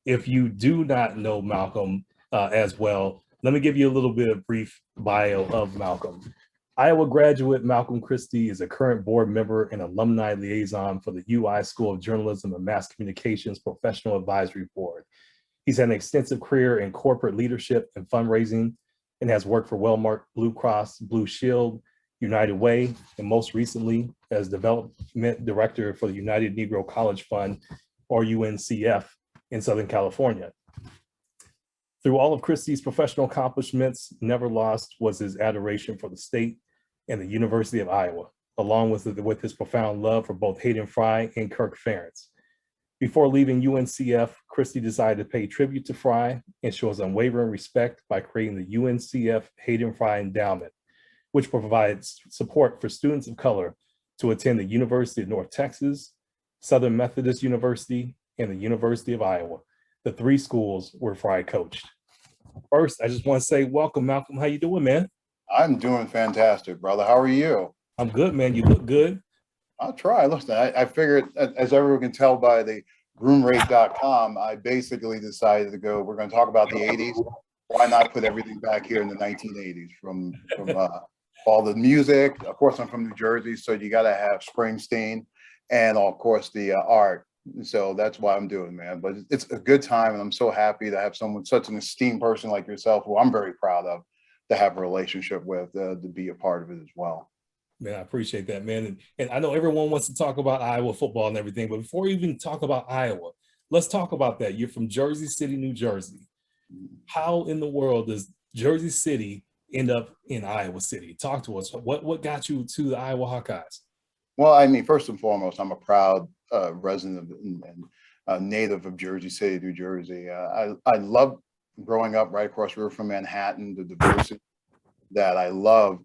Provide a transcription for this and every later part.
If you do not know Malcolm as well, let me give you a little bit of brief bio of Malcolm. Iowa graduate Malcolm Christie is a current board member and alumni liaison for the UI School of Journalism and Mass Communications Professional Advisory Board. He's had an extensive career in corporate leadership and fundraising and has worked for Wellmark, Blue Cross, Blue Shield, United Way, and most recently as development director for the United Negro College Fund, or UNCF, in Southern California. Through all of Christie's professional accomplishments, never lost was his adoration for the state and the University of Iowa, along with his profound love for both Hayden Fry and Kirk Ferentz. Before leaving UNCF, Christie decided to pay tribute to Fry and show his unwavering respect by creating the UNCF Hayden Fry Endowment, which provides support for students of color to attend the University of North Texas, Southern Methodist University, and the University of Iowa, the three schools where Fry coached. First, I just want to say welcome, Malcolm. How you doing, man? I'm doing fantastic, brother. How are you? I'm good, man. You look good. I'll try. Listen, I figured, as everyone can tell by the roomrate.com, I basically decided to go, we're going to talk about the 80s. Why not put everything back here in the 1980s from all the music? Of course, I'm from New Jersey, so you got to have Springsteen and, of course, the art. So that's why I'm doing, man. But it's a good time, and I'm so happy to have someone, such an esteemed person like yourself, who I'm very proud of, to have a relationship with, to be a part of it as well. Man, I appreciate that, man. And I know everyone wants to talk about Iowa football and everything, but before we even talk about Iowa, let's talk about that. You're from Jersey City, New Jersey. How in the world does Jersey City end up in Iowa City? Talk to us. What got you to the Iowa Hawkeyes? Well, I mean, first and foremost, I'm a proud resident and native of Jersey City, New Jersey. I love growing up right across the river from Manhattan, the diversity that I love.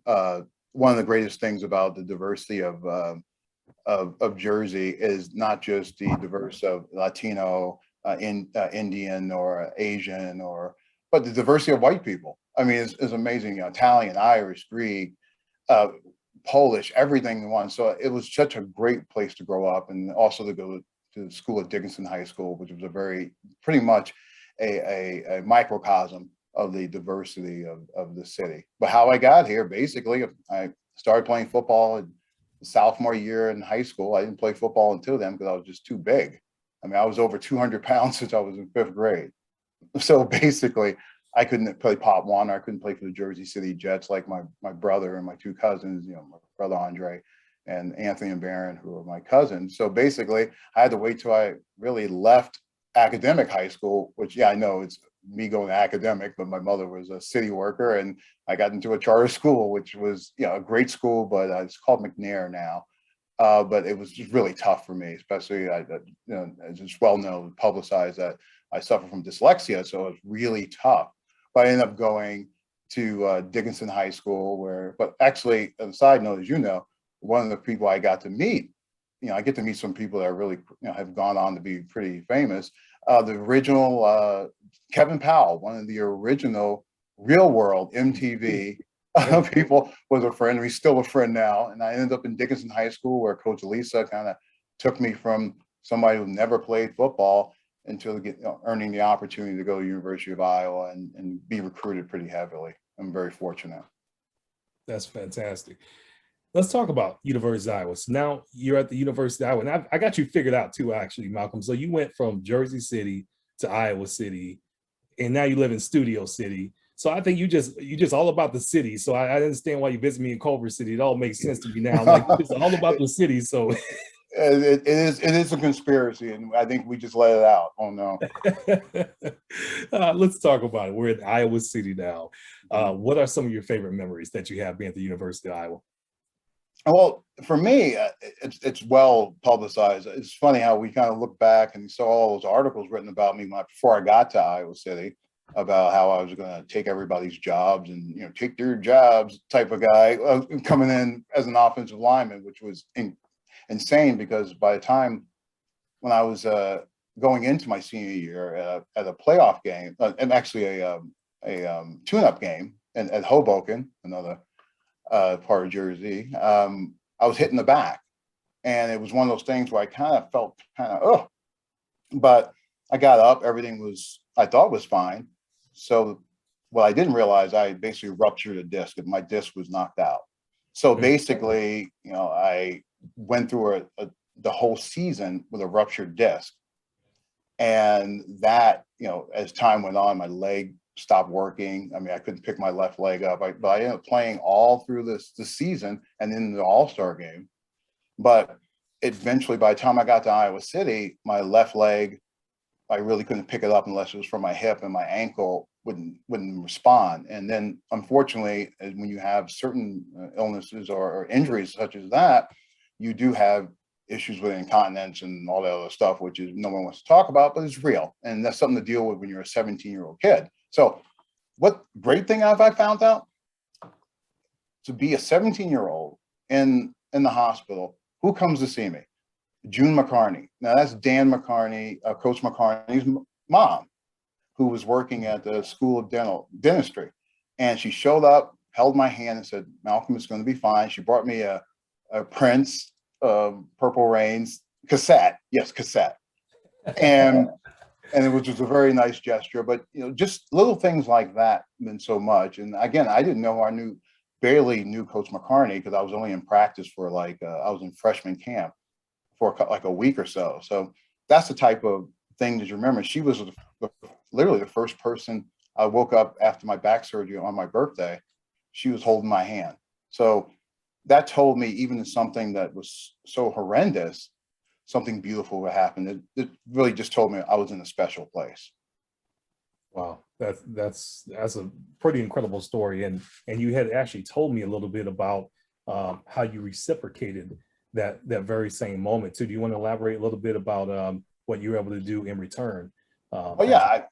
One of the greatest things about the diversity of Jersey is not just the diverse of Latino, Indian, or Asian, but the diversity of white people. I mean, it's amazing. You know, Italian, Irish, Greek, Polish, everything in one. So it was such a great place to grow up, and also to go to the school at Dickinson High School, which was pretty much a microcosm of the diversity of the city. But how I got here, basically, I started playing football in sophomore year in high school. I didn't play football until then because I was just too big. I mean, I was over 200 pounds since I was in 5th grade. So basically, I couldn't play Pop Warner. I couldn't play for the Jersey City Jets like my brother and my two cousins, you know, my brother Andre and Anthony and Barron, who are my cousins. So basically, I had to wait till I really left academic high school, which, yeah, I know it's me going academic, but my mother was a city worker, and I got into a charter school, which was, you know, a great school, but it's called McNair now. But it was just really tough for me, especially, you know, it's just well known, publicized that I suffer from dyslexia, so it was really tough. But I ended up going to Dickinson High School, but actually, on a side note, as you know, one of the people I got to meet, you know, I get to meet some people that really, you know, have gone on to be pretty famous. The original Kevin Powell, one of the original Real World MTV people, was a friend. He's still a friend now. And I ended up in Dickinson High School, where Coach Elisa kind of took me from somebody who never played football until earning the opportunity to go to the University of Iowa and be recruited pretty heavily. I'm very fortunate. That's fantastic. Let's talk about University of Iowa. So now you're at the University of Iowa, and I got you figured out too, actually, Malcolm. So you went from Jersey City to Iowa City, and now you live in Studio City. So I think you just all about the city. So I understand why you visit me in Culver City. It all makes sense to me now. I'm like, it's all about the city. So it is a conspiracy, and I think we just let it out. Oh no. Let's talk about it. We're in Iowa City now. What are some of your favorite memories that you have being at the University of Iowa? Well, for me, it's well publicized. It's funny how we kind of look back and saw all those articles written about me before I got to Iowa City, about how I was going to take everybody's jobs and, you know, take their jobs type of guy, coming in as an offensive lineman, which was insane, because by the time when I was going into my senior year at a playoff game, and actually a tune-up game at Hoboken, another part of Jersey, I was hit in the back, and it was one of those things where I kind of felt but I got up, everything I thought was fine. So what I didn't realize, I basically ruptured a disc and my disc was knocked out. So basically, I went through the whole season with a ruptured disc. And that, as time went on, my leg stopped working. I mean, I couldn't pick my left leg up, but I ended up playing all through the season and in the All-Star game. But eventually, by the time I got to Iowa City, my left leg, I really couldn't pick it up unless it was from my hip, and my ankle wouldn't respond. And then, unfortunately, when you have certain illnesses or injuries such as that, you do have issues with incontinence and all that other stuff, which is no one wants to talk about, but it's real. And that's something to deal with when you're a 17-year-old kid. So what great thing have I found out? To be a 17-year-old in the hospital, who comes to see me? June McCarney. Now that's Dan McCarney, Coach McCarney's mom, who was working at the School of Dentistry. And she showed up, held my hand and said, Malcolm, it's going to be fine. She brought me a Prince, Purple Rain's cassette. Yes, cassette. And it was just a very nice gesture, but just little things like that meant so much. And again, I didn't know, barely knew Coach McCarney because I was only in practice for I was in freshman camp for like a week or so. So that's the type of thing that you remember. She was literally the first person. I woke up after my back surgery on my birthday. She was holding my hand. So that told me, even in something that was so horrendous, something beautiful would happen. It really just told me I was in a special place. Wow, that's a pretty incredible story. And you had actually told me a little bit about how you reciprocated that very same moment. So do you want to elaborate a little bit about what you were able to do in return? And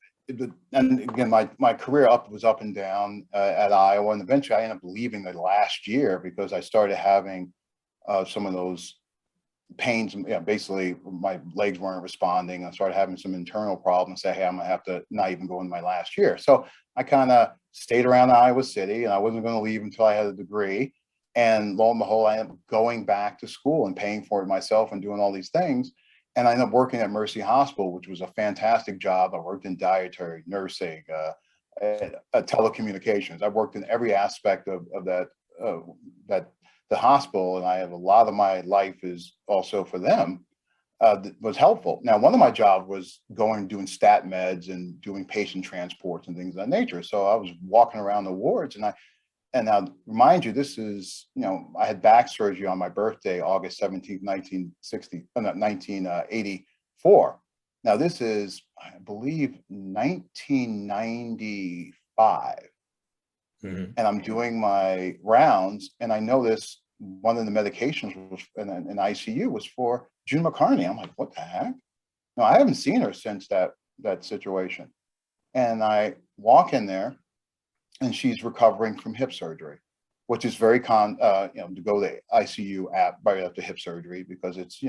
again, my career was up and down at Iowa, and eventually I ended up leaving the last year because I started having some of those pains. Basically my legs weren't responding. I started having some internal problems. Say, hey, I'm gonna have to not even go in my last year. So I kind of stayed around Iowa City, and I wasn't going to leave until I had a degree. And lo and behold, I ended up going back to school and paying for it myself and doing all these things. And I ended up working at Mercy Hospital, which was a fantastic job. I worked in dietary, nursing, telecommunications. I worked in every aspect of that the hospital, and I have a lot of my life is also for them, was helpful. Now, one of my jobs was doing stat meds and doing patient transports and things of that nature. So I was walking around the wards, and now remind you, this is, I had back surgery on my birthday, August 17th, 1984. Now this is, I believe, 1995. And I'm doing my rounds, and I noticed one of the medications was in ICU was for June McCarney. I'm like, what the heck? No, I haven't seen her since that situation. And I walk in there, and she's recovering from hip surgery, which is very to go to the ICU right after hip surgery, because it's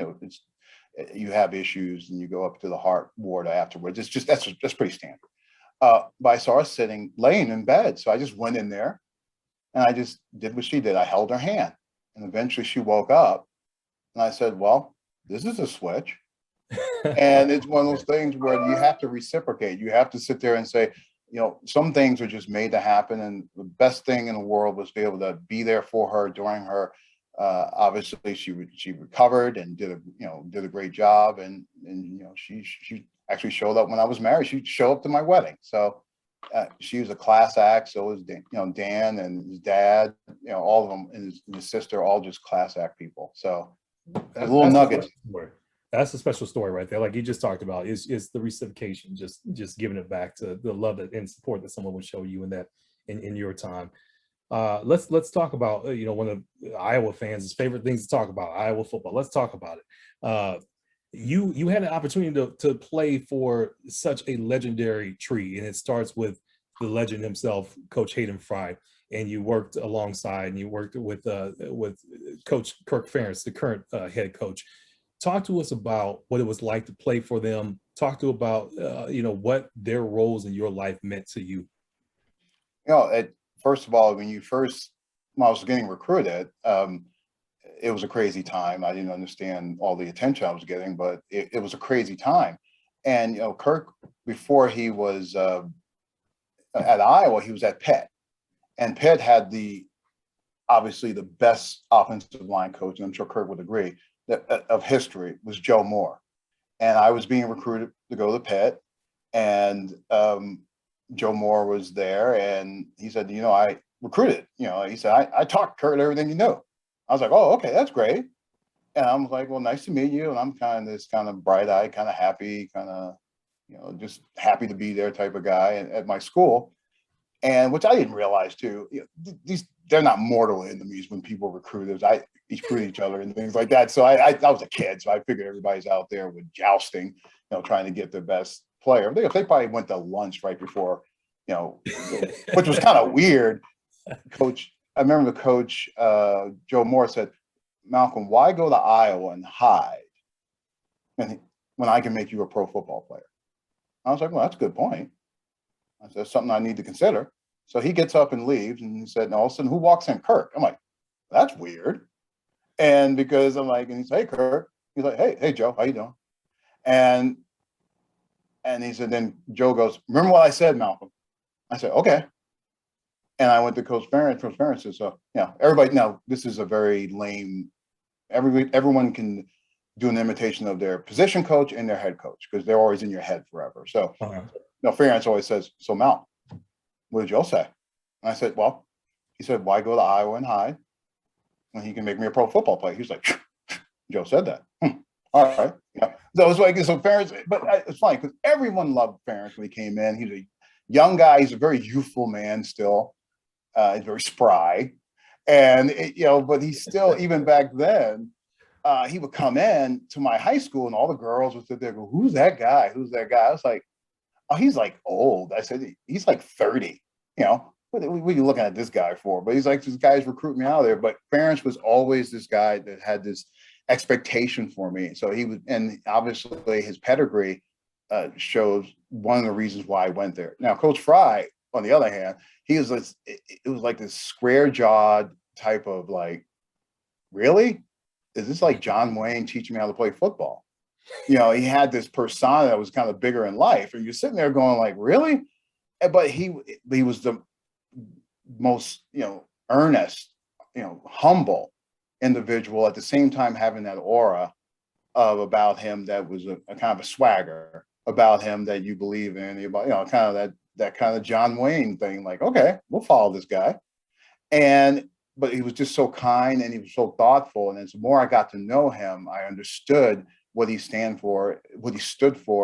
you have issues and you go up to the heart ward afterwards. It's just that's pretty standard. But I saw her laying in bed, so I just went in there, and I just did what she did. I held her hand, and eventually she woke up, and I said, "Well, this is a switch." And it's one of those things where you have to reciprocate. You have to sit there and say, some things are just made to happen. And the best thing in the world was to be able to be there for her during her. Obviously, she recovered and did a great job. And she actually showed up when I was married. She showed up to my wedding. So she was a class act. So was Dan and his dad. All of them, and his sister, all just class act people. So a little nugget. That's a special story right there. Like you just talked about, is the reciprocation, just giving it back to the love and support that someone would show you in your time. Let's talk about one of Iowa fans' favorite things to talk about, Iowa football. Let's talk about it. You had an opportunity to play for such a legendary tree, and it starts with the legend himself, Coach Hayden Fry, and you worked alongside, and you worked with Coach Kirk Ferentz, the current head coach. Talk to us about what it was like to play for them. Talk to about what their roles in your life meant to you. First of all, when I was getting recruited, it was a crazy time. I didn't understand all the attention I was getting, but it was a crazy time. And, Kirk, before he was at Iowa, he was at Pitt. And Pitt had obviously the best offensive line coach, and I'm sure Kirk would agree, of history was Joe Moore. And I was being recruited to go to Pitt, and Joe Moore was there, and he said, I recruited, he said, I taught Kurt everything you know. I was like, oh, okay, that's great. And I'm like, well, nice to meet you. And I'm kind of bright-eyed, kind of happy, kind of, just happy to be there type of guy at my school. And which I didn't realize too, they're not mortal enemies when people recruit us. Recruit each other and things like that. So I was a kid, so I figured everybody's out there with jousting, trying to get the best player. They probably went to lunch right before, which was kind of weird. I remember the coach, Joe Moore, said, Malcolm, why go to Iowa and hide when I can make you a pro football player? I was like, well, that's a good point. I said, something I need to consider. So he gets up and leaves, and he said, and all of a sudden, who walks in? Kirk. I'm like, that's weird. And because I'm like, and he's, hey, Kirk. He's like, hey, Joe, how you doing? And he said, then Joe goes, remember what I said, Malcolm? I said, okay. And I went to Coach Ferentz. Coach Ferentz said, so, everybody, now this is a very lame, everyone can do an imitation of their position coach and their head coach because they're always in your head forever. So, Ferentz always says, so Mal, what did Joe say? And I said, well, he said, why go to Iowa and hide when he can make me a pro football player? He's like, Joe said that. All right. Yeah. So it was like, so Ferentz, but it's funny because everyone loved Ferentz when he came in. He's a young guy. He's a very youthful man still. He's very spry. And, but he's still, even back then, he would come in to my high school and all the girls would sit there and go, who's that guy? Who's that guy? I was like, oh, he's like old. I said, he's like 30, what are you looking at this guy for? But he's like, this guy's recruiting me out of there. But Ferentz was always this guy that had this expectation for me. So he was, and obviously his pedigree shows one of the reasons why I went there. Now, Coach Fry, on the other hand, it was like this square jawed type of like, really? Is this like John Wayne teaching me how to play football? He had this persona that was kind of bigger in life, and you're sitting there going like, really? But he was the most, earnest, humble individual, at the same time having that aura about him that was a kind of a swagger about him that you believe in, kind of that kind of John Wayne thing, like, okay, we'll follow this guy. But he was just so kind and he was so thoughtful. And as the more I got to know him, I understood what he stood for,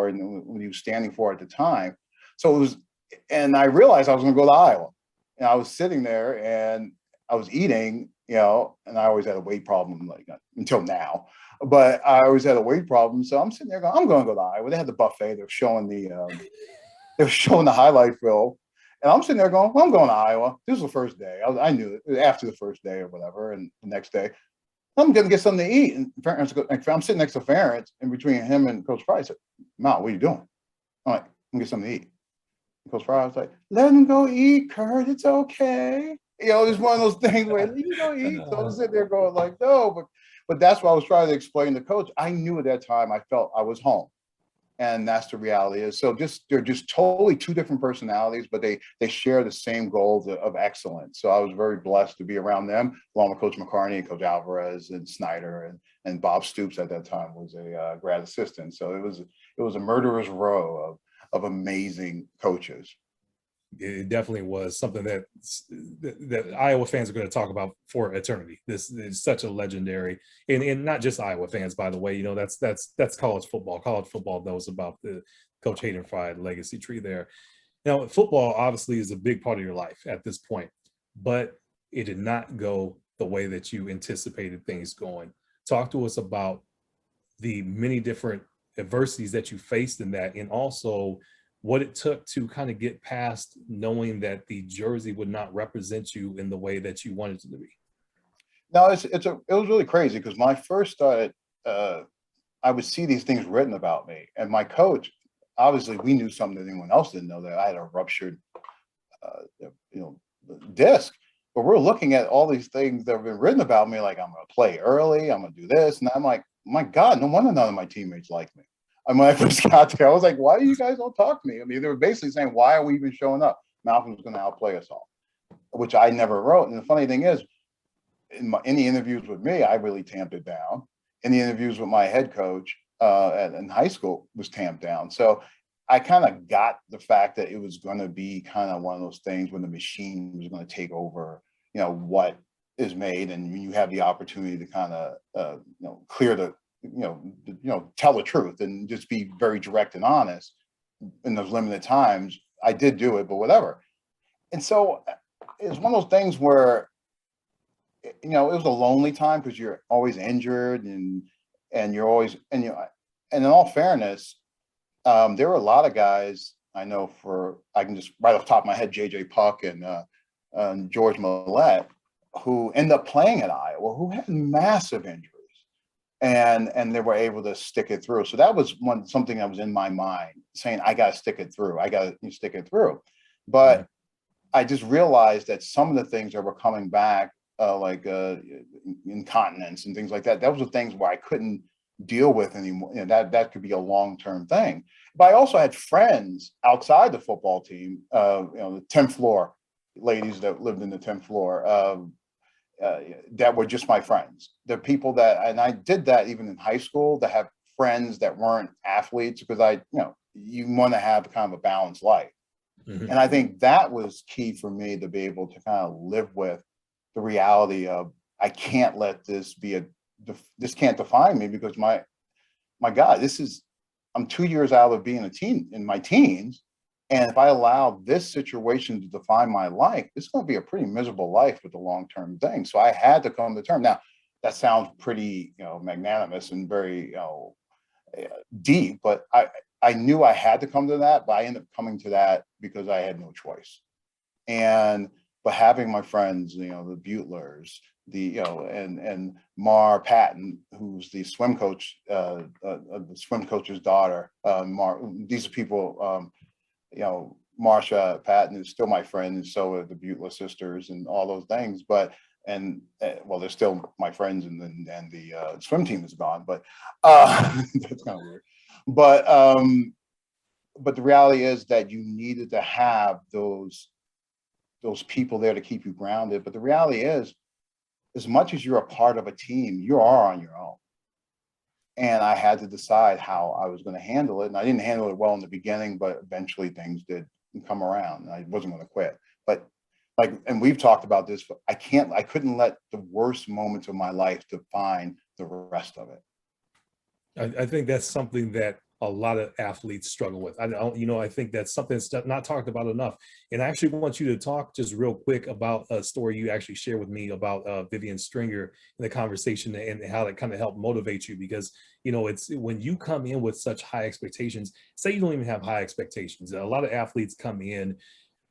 and what he was standing for at the time. So it was, and I realized I was going to go to Iowa. And I was sitting there and I was eating, and I always had a weight problem, like until now. But I always had a weight problem. So I'm sitting there going, I'm going to go to Iowa. They had the buffet. They were showing the highlight film. And I'm sitting there going, well, I'm going to Iowa. This was the first day. I knew it after the first day or whatever. And the next day, I'm going to get something to eat. And I'm sitting next to Ferentz, and between him and Coach Fry, I said, Mal, what are you doing? I'm like, I'm going to get something to eat. And Coach Fry was like, let him go eat, Kurt. It's okay. It's one of those things where let him go eat. So I was sitting there going like, no. But that's what I was trying to explain to Coach. I knew at that time I felt I was home. And that's the reality is. So they're just totally two different personalities, but they share the same goals of excellence. So I was very blessed to be around them, along with Coach McCarney, Coach Alvarez, and Snyder, and Bob Stoops at that time was a grad assistant. So it was a murderer's row of amazing coaches. It definitely was something that Iowa fans are going to talk about for eternity. This is such a legendary, and not just Iowa fans, by the way. That's college football. College football knows about the Coach Hayden Fry legacy tree there. Now, football obviously is a big part of your life at this point, but it did not go the way that you anticipated things going. Talk to us about the many different adversities that you faced in that, and also what it took to kind of get past knowing that the jersey would not represent you in the way that you wanted it to be. No, it was really crazy because when I first started, I would see these things written about me, and my coach, obviously we knew something that anyone else didn't know, that I had a ruptured, disc. But we're looking at all these things that have been written about me, like I'm going to play early, I'm going to do this, and I'm like, my God, no wonder none of my teammates like me. And when I first got there, I was like, why do you guys don't talk to me? I mean, they were basically saying, why are we even showing up? Malcolm's going to outplay us all, which I never wrote. And the funny thing is, in the interviews with me, I really tamped it down. In the interviews with my head coach in high school was tamped down. So I kind of got the fact that it was going to be kind of one of those things when the machine was going to take over, what is made, and you have the opportunity to kind of, clear the, tell the truth and just be very direct and honest in those limited times. I did do it, but whatever. And so it's one of those things where, it was a lonely time because you're always injured and you're always, and in all fairness, there were a lot of guys I know I can just right off the top of my head, JJ Puck and George Millette, who end up playing at Iowa, who had massive injuries, and they were able to stick it through. So that was something that was in my mind, saying I got to stick it through. I got to stick it through. But I just realized that some of the things that were coming back, like incontinence and things like that, those were things where I couldn't deal with anymore. That could be a long-term thing. But I also had friends outside the football team, the 10th floor ladies that lived in the 10th floor, that were just my friends. The people and I did that even in high school, to have friends that weren't athletes, because you want to have kind of a balanced life. Mm-hmm. And I think that was key for me to be able to kind of live with the reality of, I can't let this this can't define me, because my God, I'm 2 years out of being a teen in my teens. And if I allow this situation to define my life, it's going to be a pretty miserable life with the long-term thing. So I had to come to terms. Now, that sounds pretty, magnanimous and very, deep, but I knew I had to come to that, but I ended up coming to that because I had no choice. But having my friends, the Butlers, and Mar Patton, who's the swim coach, the swim coach's daughter, these are people, Marsha Patton is still my friend, and so are the Butler sisters and all those things. But they're still my friends, and the swim team is gone. But that's kind of weird. But the reality is that you needed to have those people there to keep you grounded. But the reality is, as much as you're a part of a team, you are on your own. And I had to decide how I was going to handle it. And I didn't handle it well in the beginning, but eventually things did come around. I wasn't going to quit. But and we've talked about this, but I couldn't let the worst moments of my life define the rest of it. I think that's something that a lot of athletes struggle with. I think that's something that's not talked about enough. And I actually want you to talk just real quick about a story you actually shared with me about Vivian Stringer in the conversation, and how that kind of helped motivate you, because, it's when you come in with such high expectations, say you don't even have high expectations. A lot of athletes come in,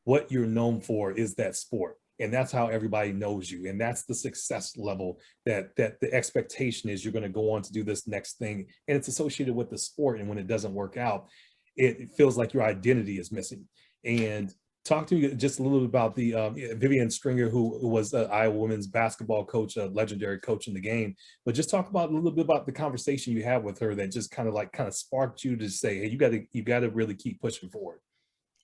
what you're known for is that sport. And that's how everybody knows you. And that's the success level, that the expectation is you're going to go on to do this next thing. And it's associated with the sport. And when it doesn't work out, it feels like your identity is missing. And talk to me just a little bit about the Vivian Stringer, who was an Iowa women's basketball coach, a legendary coach in the game. But just talk about a little bit about the conversation you had with her that just kind of sparked you to say, hey, you got to really keep pushing forward.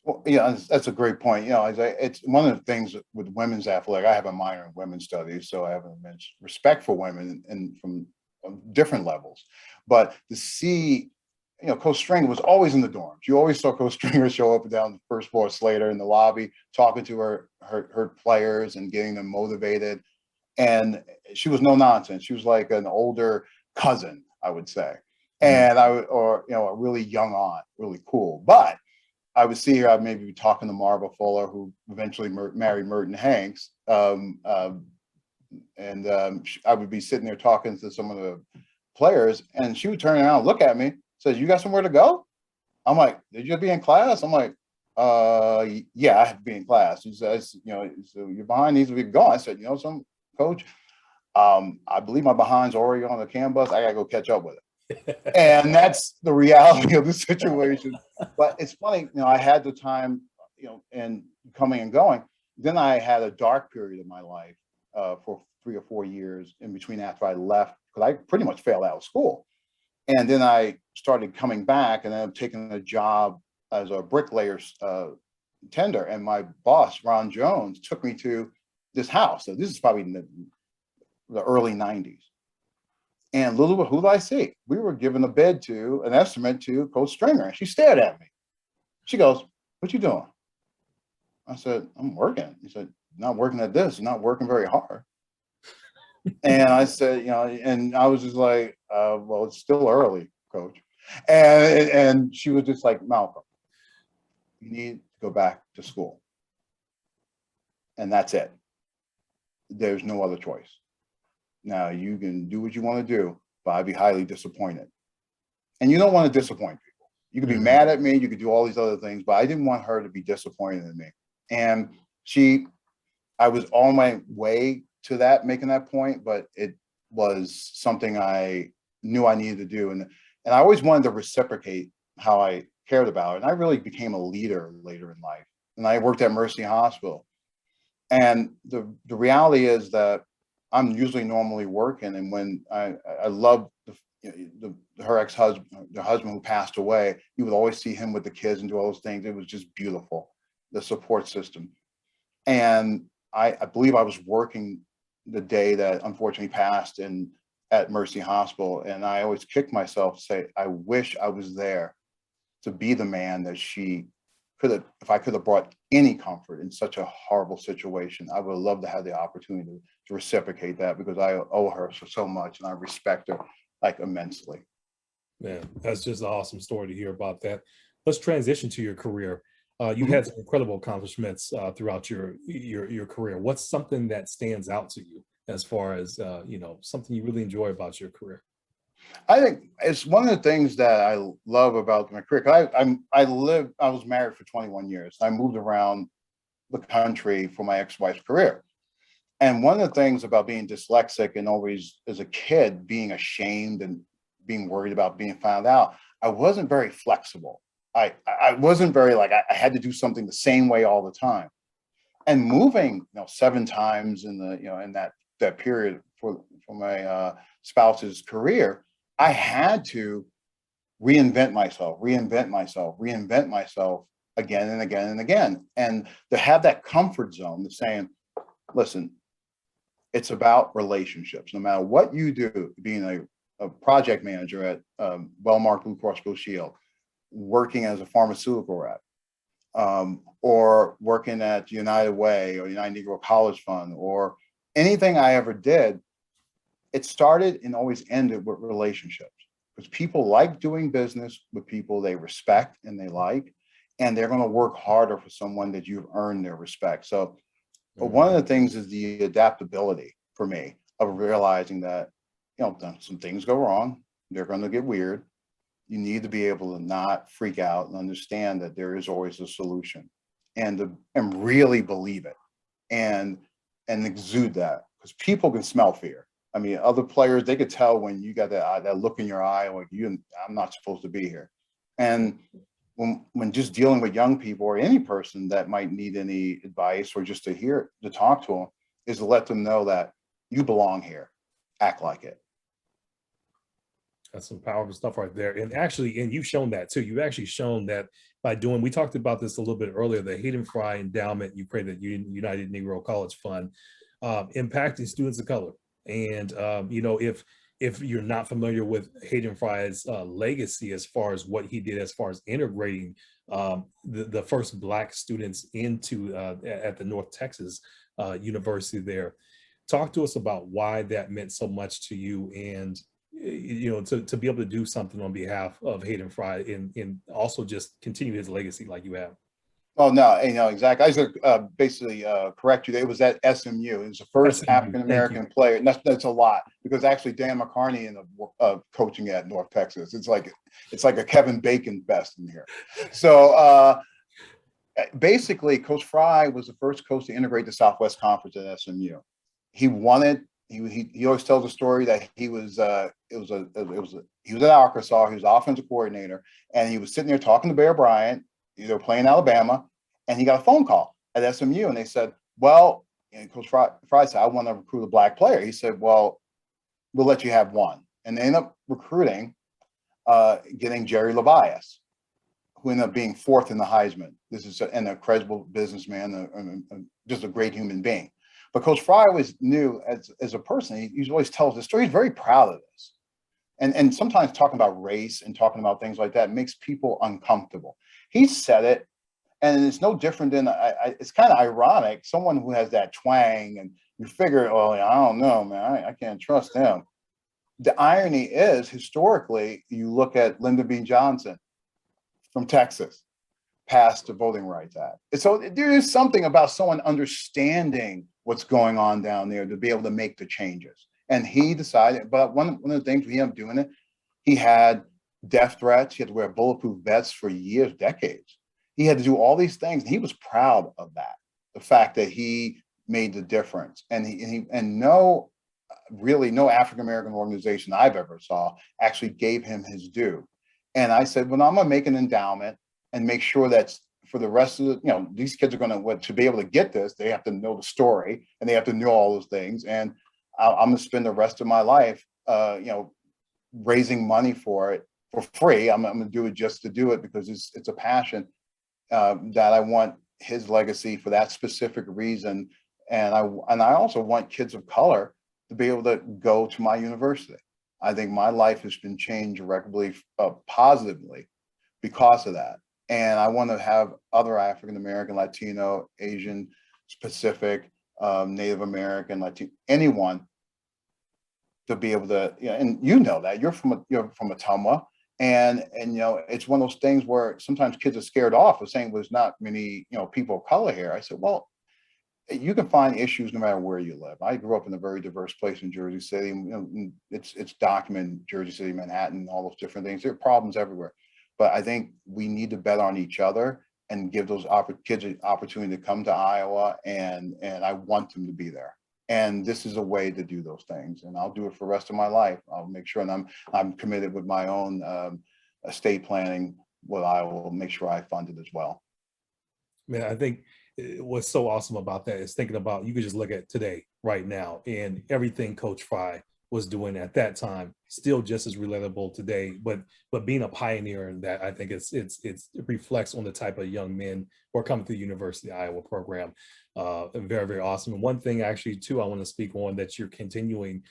Well, yeah, that's a great point. It's one of the things with women's athletics. I have a minor in women's studies, so I have an immense respect for women and from different levels. But to see, Coach Stringer was always in the dorms. You always saw Coach Stringer show up and down the first floor Slater in the lobby, talking to her players and getting them motivated. And she was no nonsense. She was like an older cousin, I would say, and a really young aunt, really cool. But I would see her, I'd maybe be talking to Marva Fuller, who eventually married Merton Hanks. I would be sitting there talking to some of the players, and she would turn around and look at me, says, "You got somewhere to go?" I'm like, "Did you be in class?" I'm like, yeah, I have to be in class. He says, so your behind needs to be gone. I said, some coach, I believe my behind's already on the CAN bus. I got to go catch up with it. And that's the reality of the situation. But it's funny, I had the time, and coming and going. Then I had a dark period of my life for 3 or 4 years in between after I left, because I pretty much failed out of school. And then I started coming back, and then I'm taking a job as a bricklayer tender. And my boss, Ron Jones, took me to this house. So this is probably in the early 90s. And little, who did I see? We were given a bid to, an estimate to Coach Stringer. And she stared at me. She goes, "What you doing?" I said, "I'm working." He said, "Not working at this, you're not working very hard." And I said, and I was just like, well, it's still early, Coach. And she was just like, "Malcolm, you need to go back to school. And that's it. There's no other choice. Now you can do what you want to do, but I'd be highly disappointed." And you don't want to disappoint people. You could be mad at me, you could do all these other things, but I didn't want her to be disappointed in me. And I was on my way to that, making that point, but it was something I knew I needed to do. And I always wanted to reciprocate how I cared about it. And I really became a leader later in life. And I worked at Mercy Hospital. And the reality is that I'm usually normally working. And when I love her ex-husband, the husband who passed away, you would always see him with the kids and do all those things. It was just beautiful, the support system. And I believe I was working the day that unfortunately passed at Mercy Hospital. And I always kick myself, say, I wish I was there to be the man that she could have, if I could have brought any comfort in such a horrible situation. I would love to have the opportunity to reciprocate that, because I owe her so much and I respect her like immensely. Man, that's just an awesome story to hear about that. Let's transition to your career. You had some incredible accomplishments throughout your career. What's something that stands out to you as far as something you really enjoy about your career? I think it's one of the things that I love about my career. I was married for 21 years. I moved around the country for my ex-wife's career. And one of the things about being dyslexic and always as a kid being ashamed and being worried about being found out, I wasn't very flexible. I wasn't very I had to do something the same way all the time. And moving 7 times in that period for my spouse's career, I had to reinvent myself again and again and again. And to have that comfort zone of saying, listen, it's about relationships. No matter what you do, being a project manager at Wellmark Blue Cross Blue Shield, working as a pharmaceutical rep, or working at United Way or United Negro College Fund, or anything I ever did, it started and always ended with relationships. Because people like doing business with people they respect and they like, and they're going to work harder for someone that you've earned their respect. So one of the things is the adaptability for me of realizing that, some things go wrong, they're going to get weird. You need to be able to not freak out and understand that there is always a solution, and really believe it and exude that, because people can smell fear. I mean, other players, they could tell when you got that look in your eye, like I'm not supposed to be here. And when just dealing with young people or any person that might need any advice or just to talk to them, is to let them know that you belong here, act like it. That's some powerful stuff right there. And you've shown that too. You've actually shown that by we talked about this a little bit earlier, the Hayden Fry Endowment, you created the United Negro College Fund, impacting students of color. And, if you're not familiar with Hayden Fry's legacy as far as what he did, as far as integrating the first Black students into at the North Texas University there, talk to us about why that meant so much to you, and to be able to do something on behalf of Hayden Fry and also just continue his legacy like you have. Oh, no, exactly. I was basically correct you. It was at SMU. It was the first African-American player. And that's a lot, because actually Dan McCarney ended up coaching at North Texas. It's like a Kevin Bacon fest in here. So basically, Coach Fry was the first coach to integrate the Southwest Conference at SMU. He wanted. He always tells a story that he was at Arkansas. He was the offensive coordinator, and he was sitting there talking to Bear Bryant. They were playing Alabama, and he got a phone call at SMU, and they said, well, and Coach Fry said, I want to recruit a Black player. He said, well, we'll let you have one. And they ended up recruiting getting Jerry Levias, who ended up being fourth in the Heisman. This is a credible businessman, just a great human being. But Coach Fry always knew as a person, he always tells the story. He's very proud of this. And sometimes talking about race and talking about things like that makes people uncomfortable. He said it, and it's no different than, it's kind of ironic, someone who has that twang, and you figure, oh, I don't know, man, I can't trust him. The irony is, historically, you look at Lyndon B. Johnson from Texas, passed the Voting Rights Act. And so there is something about someone understanding what's going on down there to be able to make the changes. And he decided, but one of the things we ended up doing it, he had death threats. He had to wear bulletproof vests for years, decades. He had to do all these things. And he was proud of that, the fact that he made the difference. And no African-American organization I've ever saw actually gave him his due. And I said, well, I'm going to make an endowment and make sure that for the rest of the, these kids are going to be able to get this, they have to know the story and they have to know all those things. And I'm going to spend the rest of my life, raising money for it for free. I'm going to do it just to do it because it's a passion that I want his legacy for that specific reason. And I also want kids of color to be able to go to my university. I think my life has been changed irreparably, positively because of that. And I want to have other African-American, Latino, Asian, Pacific, Native American, Latino, anyone to be able to, and that you're from Ottumwa, and it's one of those things where sometimes kids are scared off of saying there's not many people of color here. I said, well, you can find issues no matter where you live. I grew up in a very diverse place in Jersey City. It's documented, Jersey City, Manhattan, all those different things. There are problems everywhere, but I think we need to bet on each other and give those kids an opportunity to come to Iowa, and I want them to be there. And this is a way to do those things, and I'll do it for the rest of my life. I'll make sure, and I'm committed with my own estate planning. Well, I will make sure I fund it as well. Man, I think what's so awesome about that is thinking about, you could just look at today, right now, and everything Coach Fry was doing at that time, still just as relatable today, but being a pioneer in that, I think it reflects on the type of young men who are coming through the University of Iowa program. Very, very awesome. And one thing actually too, I want to speak on, that you're continuing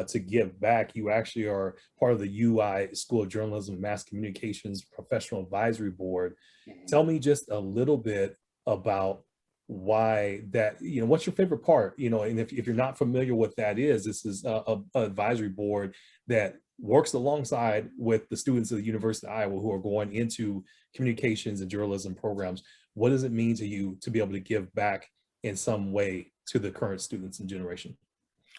to give back. You actually are part of the UI School of Journalism, Mass Communications Professional Advisory Board. Tell me just a little bit about why that, what's your favorite part, and if you're not familiar what that is, this is a advisory board that works alongside with the students of the University of Iowa who are going into communications and journalism programs. What does it mean to you to be able to give back in some way to the current students and generation?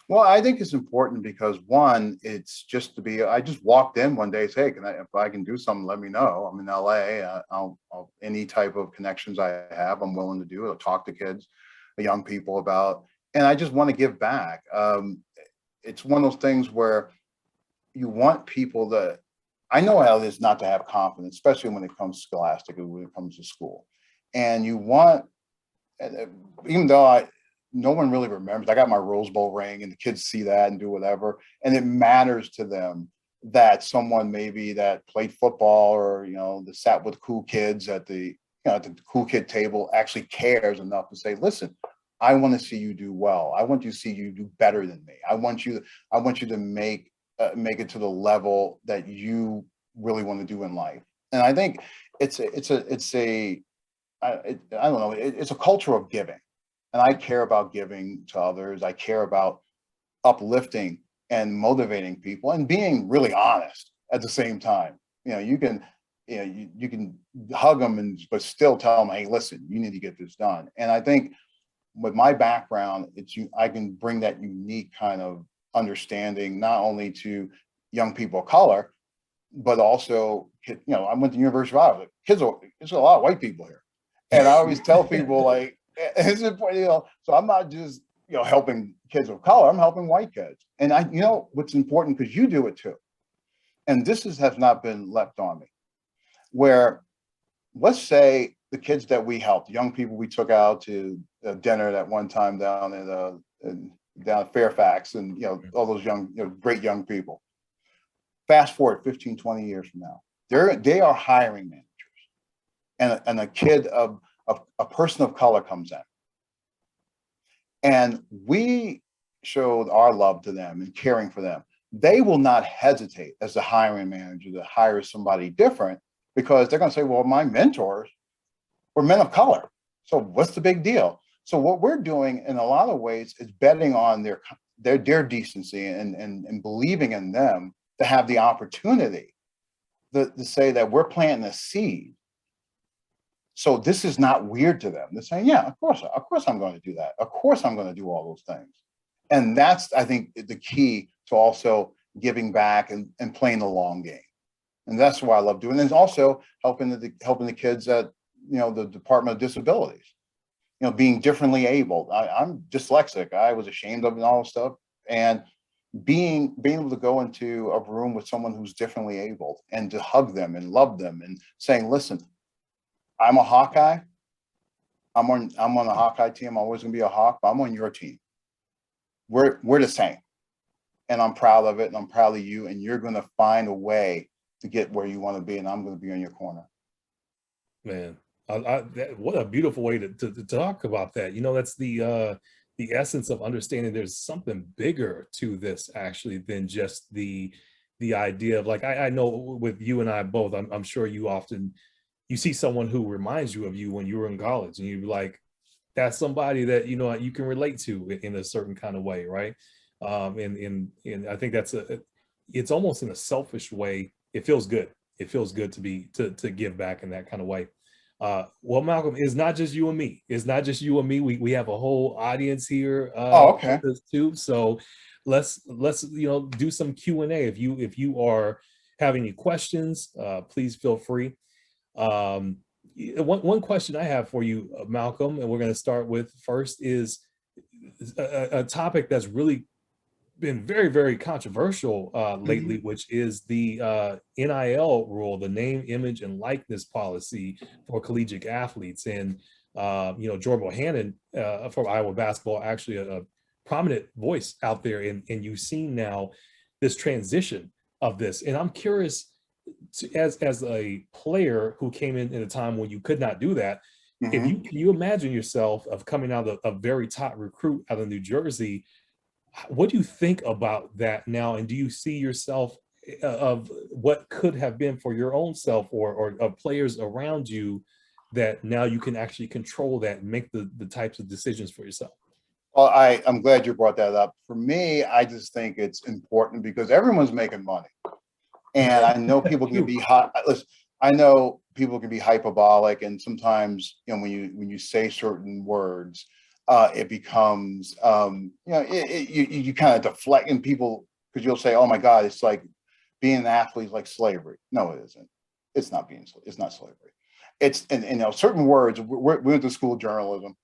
Well, I think it's important because, one, it's just I just walked in one day and said, hey, if I can do something, let me know. I'm in LA. I'll any type of connections I have, I'm willing to do it. I'll talk to kids, young people about, and I just want to give back. It's one of those things where you want people to, I know how it is not to have confidence, especially when it comes scholastically, when it comes to school. And you want, even though no one really remembers. I got my Rose Bowl ring and the kids see that and do whatever. And it matters to them that someone maybe that played football or, that sat with cool kids at the cool kid table actually cares enough to say, listen, I want to see you do well. I want you to see you do better than me. I want you to make it to the level that you really want to do in life. And I think it's a culture of giving. And I care about giving to others. I care about uplifting and motivating people and being really honest at the same time. You can hug them but still tell them, hey, listen, you need to get this done. And I think with my background, I can bring that unique kind of understanding, not only to young people of color, but also, I went to the University of Iowa. There's a lot of white people here. And I always tell people, like, it's important, so I'm not just, helping kids of color, I'm helping white kids. And what's important, because you do it too. And this has not been left on me, where let's say the kids that we helped, young people we took out to dinner that one time down at Fairfax, and, all those young, great young people. Fast forward 15, 20 years from now, they are hiring managers, and a kid of a person of color comes in, and we showed our love to them and caring for them. They will not hesitate as a hiring manager to hire somebody different, because they're going to say, well, my mentors were men of color, so what's the big deal? So what we're doing in a lot of ways is betting on their decency and believing in them to have the opportunity to say that we're planting a seed. So this is not weird to them. They're saying, yeah, of course I'm going to do that. Of course I'm going to do all those things. And that's, I think, the key to also giving back and playing the long game. And that's what I love doing. And also helping the kids at, the Department of Disabilities, being differently abled. I'm dyslexic. I was ashamed of it and all this stuff. And being able to go into a room with someone who's differently abled and to hug them and love them and saying, listen, I'm a Hawkeye. I'm on a Hawkeye team. I'm always gonna be a Hawk, but I'm on your team. We're the same. And I'm proud of it, and I'm proud of you, and you're gonna find a way to get where you want to be, and I'm gonna be on your corner. Man, what a beautiful way to talk about that. That's the essence of understanding there's something bigger to this actually than just the idea of, like, I know with you and I both, I'm sure you see someone who reminds you of you when you were in college, and you're like, that's somebody that you can relate to in a certain kind of way, right? And I think it's almost in a selfish way. It feels good. It feels good to give back in that kind of way. Well, Malcolm, it's not just you and me. It's not just you and me. We have a whole audience here. Okay. With us too. So let's do some Q&A. If you are having any questions, please feel free. One question I have for you, Malcolm, and we're going to start with first, is a topic that's really been very, very controversial lately, which is the NIL rule, the name, image, and likeness policy for collegiate athletes. And Jordan Bohannon from Iowa basketball, actually a prominent voice out there, and you've seen now this transition of this. And I'm curious, as a player who came in a time when you could not do that, if you imagine yourself of coming out of a very top recruit out of New Jersey, what do you think about that now? And do you see yourself of what could have been for your own self or players around you, that now you can actually control that and make the types of decisions for yourself? Well, I'm glad you brought that up. For me, I just think it's important because everyone's making money. And I know people can be hot. Listen, I know people can be hyperbolic, and sometimes, when you say certain words, it becomes, you kind of deflect in people, because you'll say, oh my God, it's like being an athlete is like slavery. No, it isn't. It's not slavery. It's, and certain words, we went to school of journalism,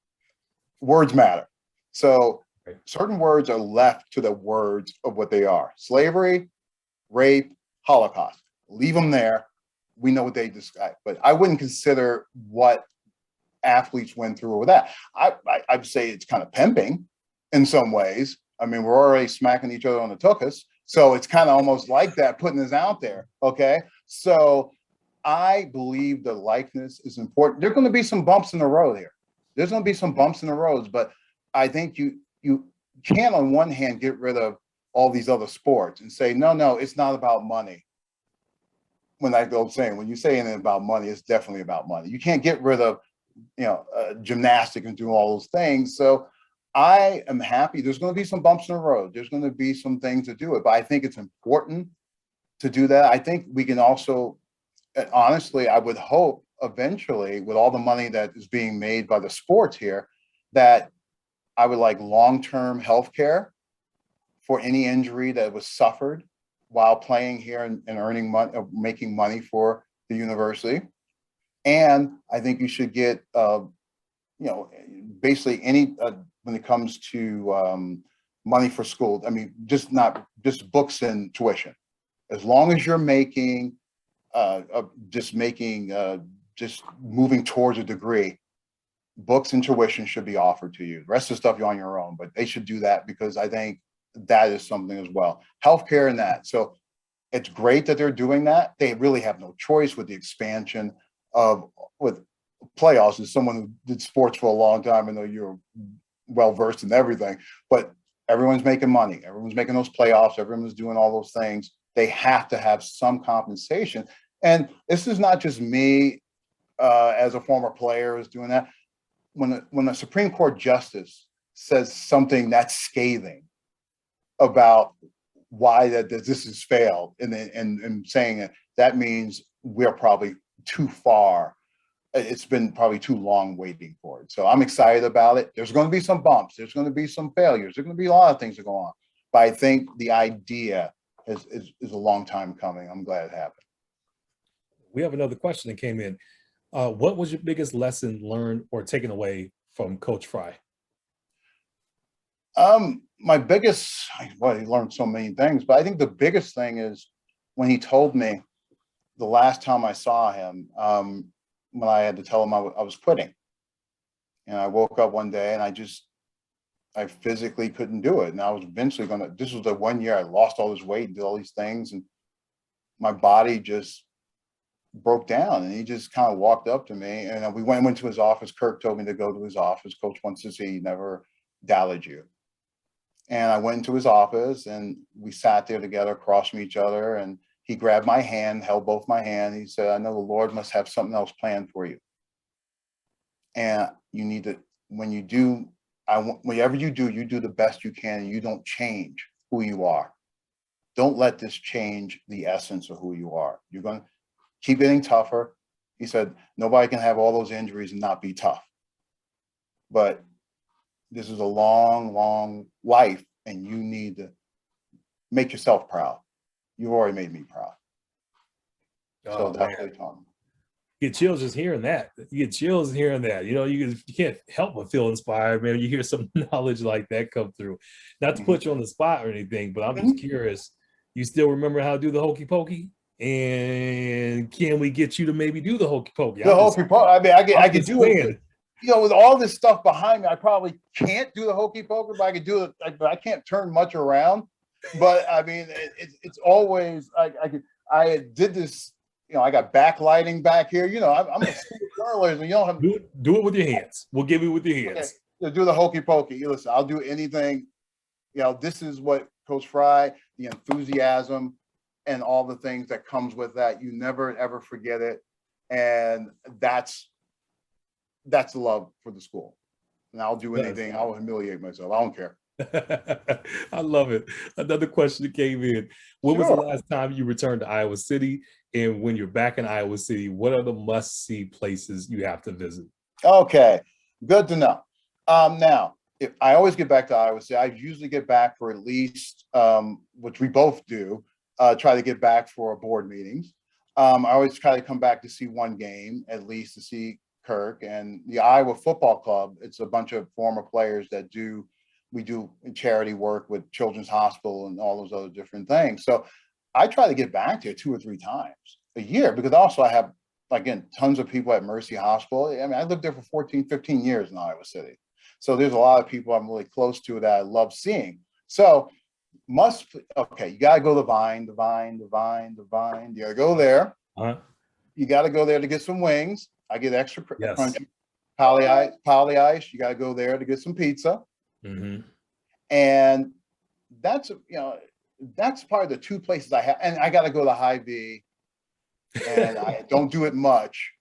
words matter. So certain words are left to the words of what they are: slavery, rape, Holocaust. Leave them there. We know what they describe, but I wouldn't consider what athletes went through with that. I'd say it's kind of pimping in some ways. I mean, we're already smacking each other on the tuchus, so it's kind of almost like that, putting this out there. Okay, so I believe the likeness is important. There's going to be some bumps in the road here. There's going to be some bumps in the roads, but I think you can, on one hand, get rid of all these other sports and say, no, it's not about money. When you say anything about money, it's definitely about money. You can't get rid of, gymnastics and doing all those things. So I am happy. There's going to be some bumps in the road. There's going to be some things to do it, but I think it's important to do that. I think we can also, honestly, I would hope eventually, with all the money that is being made by the sports here, that I would like long-term health care for any injury that was suffered while playing here and earning money, making money for the university. And I think you should get, basically any, when it comes to money for school, I mean, just books and tuition. As long as you're just moving towards a degree, books and tuition should be offered to you. The rest of the stuff you're on your own, but they should do that, because I think that is something as well. Healthcare and that. So It's great that they're doing that. They really have no choice with the expansion with playoffs. As someone who did sports for a long time, I know you're well versed in everything, but everyone's making money. Everyone's making those playoffs. Everyone's doing all those things. They have to have some compensation. And this is not just me as a former player is doing that. When a Supreme Court justice says something that's scathing about why that this has failed, and saying it, that means we're probably too far. It's been probably too long waiting for it. So I'm excited about it. There's going to be some bumps. There's going to be some failures. There's going to be a lot of things that go on. But I think the idea is a long time coming. I'm glad it happened. We have another question that came in. What was your biggest lesson learned or taken away from Coach Fry? My biggest, well, he learned so many things, but I think the biggest thing is when he told me the last time I saw him, when I had to tell him I was quitting. And I woke up one day and I physically couldn't do it. And I was eventually this was the 1 year I lost all this weight and did all these things. And my body just broke down, and he just kind of walked up to me, and we went to his office. Kirk told me to go to his office. Coach wants to see you, never doubted you. And I went into his office, and we sat there together across from each other, and he grabbed my hand, held both my hands. He said, I know the Lord must have something else planned for you. And you need to, whatever you do the best you can, and you don't change who you are. Don't let this change the essence of who you are. You're going to keep getting tougher. He said, nobody can have all those injuries and not be tough. But this is a long, long life, and you need to make yourself proud. You've already made me proud. So that's what he taught me. You get chills just hearing that. You get chills hearing that. You know, you can't help but feel inspired, man. You hear some knowledge like that come through. Not to put you on the spot or anything, but I'm just curious. You still remember how to do the hokey pokey? And can we get you to maybe do the hokey pokey? The hokey pokey. I mean, I could do it. You know, with all this stuff behind me, I probably can't do the hokey pokey, but I could do it. I can't turn much around. But I mean, it's always I did this. You know, I got backlighting back here. You know, I'm a journalist, and you don't have do it with your hands. We'll give you with your hands. Okay. Do the hokey pokey. Listen, I'll do anything. You know, this is what Coach Fry, the enthusiasm, and all the things that comes with that. You never ever forget it, and that's the love for the school. And I'll do anything. I'll humiliate myself. I don't care. I love it. Another question that came in. When was the last time you returned to Iowa City? And when you're back in Iowa City, what are the must-see places you have to visit? Okay, good to know. Now, if I always get back to Iowa City, I usually get back for at least, which we both do, try to get back for board meetings. I always try to come back to see one game, at least to see Kirk and the Iowa Football Club. It's a bunch of former players that we do charity work with Children's Hospital and all those other different things. So I try to get back there 2 or 3 times a year, because also I have, again, tons of people at Mercy Hospital. I mean, I lived there for 14, 15 years in Iowa City. So there's a lot of people I'm really close to that I love seeing. So okay, you got to go to the Vine. You got to go there. You got to go there to get some wings. I get extra crunchy. Poly ice. You got to go there to get some pizza. And that's, you know, that's probably the 2 places I have. And I got to go to Hy-Vee, and I don't do it much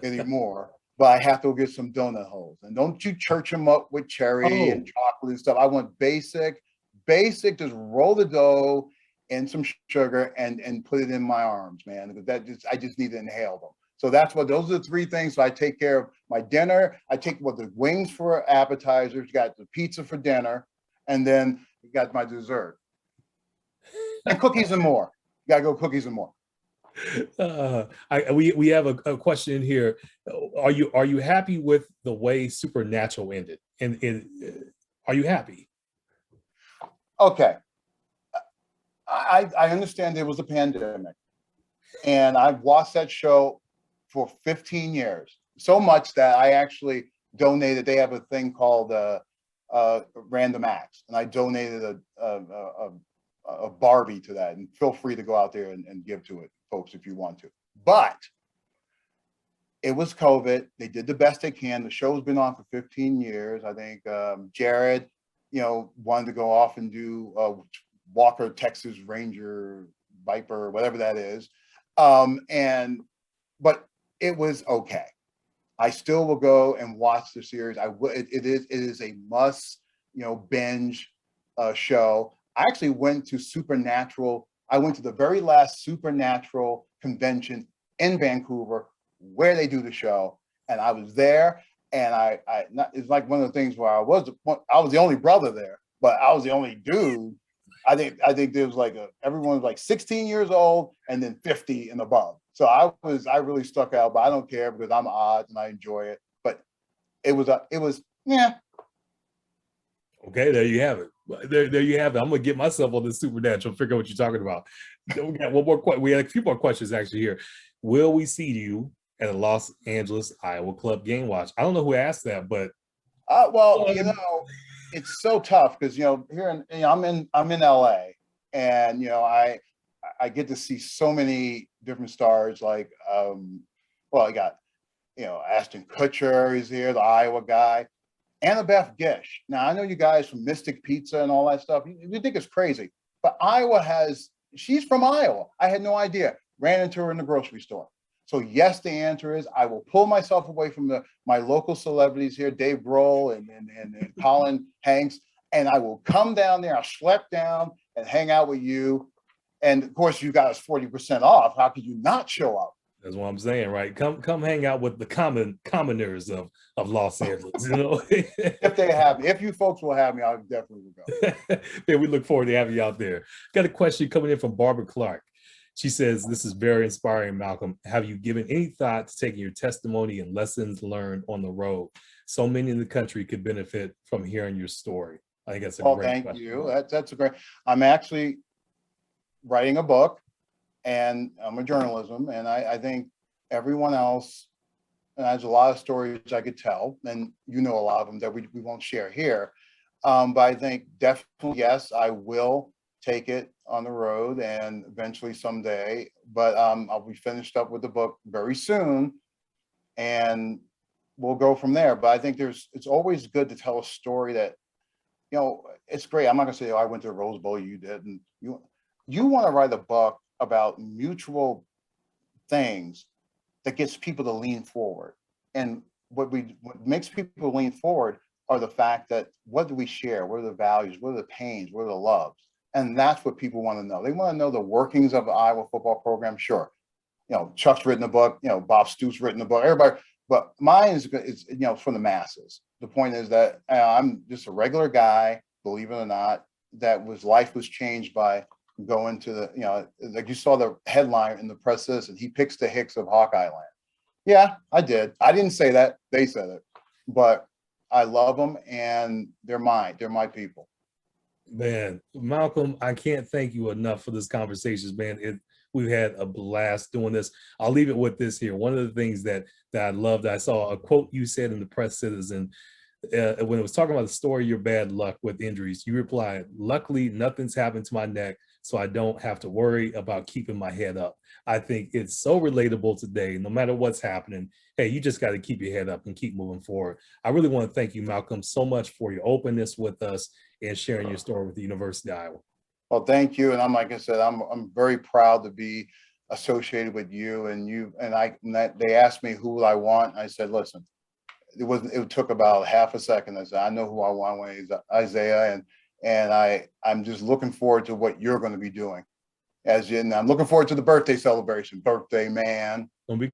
anymore, but I have to go get some donut holes. And don't you church them up with cherry and chocolate and stuff. I want basic, just roll the dough and some sugar and put it in my arms, man. Because I just need to inhale them. So those are the 3 things. So I take care of my dinner. I take the wings for appetizers, you got the pizza for dinner, and then you got my dessert. And cookies and more. You gotta go cookies and more. We have a question in here. Are you happy with the way Supernatural ended? And are you happy? Okay. I understand there was a pandemic, and I've watched that show for 15 years. So much that I actually donated. They have a thing called Random Acts, and I donated a a Barbie to that, and feel free to go out there and give to it, folks, if you want to. But it was COVID. They did the best they can. The show's been on for 15 years. I think Jared, wanted to go off and do Walker, Texas Ranger, Viper, whatever that is. But it was okay. I still will go and watch the series. It is a must, binge show. I actually went to Supernatural. I went to the very last Supernatural convention in Vancouver where they do the show, and I was there. And it's like one of the things where I was the only brother there, but I was the only dude. I think there was everyone was like 16 years old and then 50 and above. So I really stuck out, but I don't care because I'm odd and I enjoy it. But it was yeah. Okay, there you have it. There you have it. I'm gonna get myself on the Supernatural, figure out what you're talking about. We got one more question. We had a few more questions actually here. Will we see you at a Los Angeles Iowa Club game watch? I don't know who asked that, but it's so tough because here I'm in LA, and I get to see so many different stars. Like I got Ashton Kutcher is here, the Iowa guy. Annabeth Gish. Now I know you guys from Mystic Pizza and all that stuff. You think it's crazy, but she's from Iowa. I had no idea. Ran into her in the grocery store. So yes, the answer is I will pull myself away from my local celebrities here, Dave Grohl and Colin Hanks, and I will come down there. I'll schlep down and hang out with you. And of course, you got us 40% off. How could you not show up? That's what I'm saying, right? Come hang out with the commoners of Los Angeles. If they have me, if you folks will have me, I definitely will go. Yeah, we look forward to having you out there. Got a question coming in from Barbara Clark. She says, "This is very inspiring, Malcolm. Have you given any thought to taking your testimony and lessons learned on the road? So many in the country could benefit from hearing your story." I think that's a great question. Thank you. That's a great. I'm actually writing a book, and I'm a journalism, and I think everyone else, and there's a lot of stories I could tell, and a lot of them that we won't share here. But I think definitely, yes, I will take it on the road and eventually someday, but I'll be finished up with the book very soon and we'll go from there. But I think it's always good to tell a story that, it's great. I'm not gonna say, I went to the Rose Bowl, you did. And you want to write a book about mutual things that gets people to lean forward. And what makes people lean forward are the fact that what do we share? What are the values? What are the pains? What are the loves? And that's what people want to know. They want to know the workings of the Iowa football program. Sure, Chuck's written a book. Bob Stoops written a book. Everybody, but mine is for the masses. The point is that I'm just a regular guy, believe it or not, life was changed by going to the like you saw the headline in the press citizen. He picks the Hicks of Hawkeye land. Yeah, I did. I didn't say that. They said it, but I love them and they're mine. They're my people. Man, Malcolm, I can't thank you enough for this conversation, man. We've had a blast doing this. I'll leave it with this here. One of the things that I loved, I saw a quote you said in the Press Citizen when it was talking about the story of your bad luck with injuries. You replied, "Luckily, nothing's happened to my neck, so I don't have to worry about keeping my head up." I think it's so relatable today. No matter what's happening, hey, you just got to keep your head up and keep moving forward. I really want to thank you, Malcolm, so much for your openness with us and sharing your story with the University of Iowa. Well, thank you. And like I said, I'm very proud to be associated with you. They asked me who I want. I said, listen, it took about half a second. I said, I know who I want. It's Isaiah, and I'm just looking forward to what you're going to be doing. I'm looking forward to the birthday celebration. Birthday man. Don't be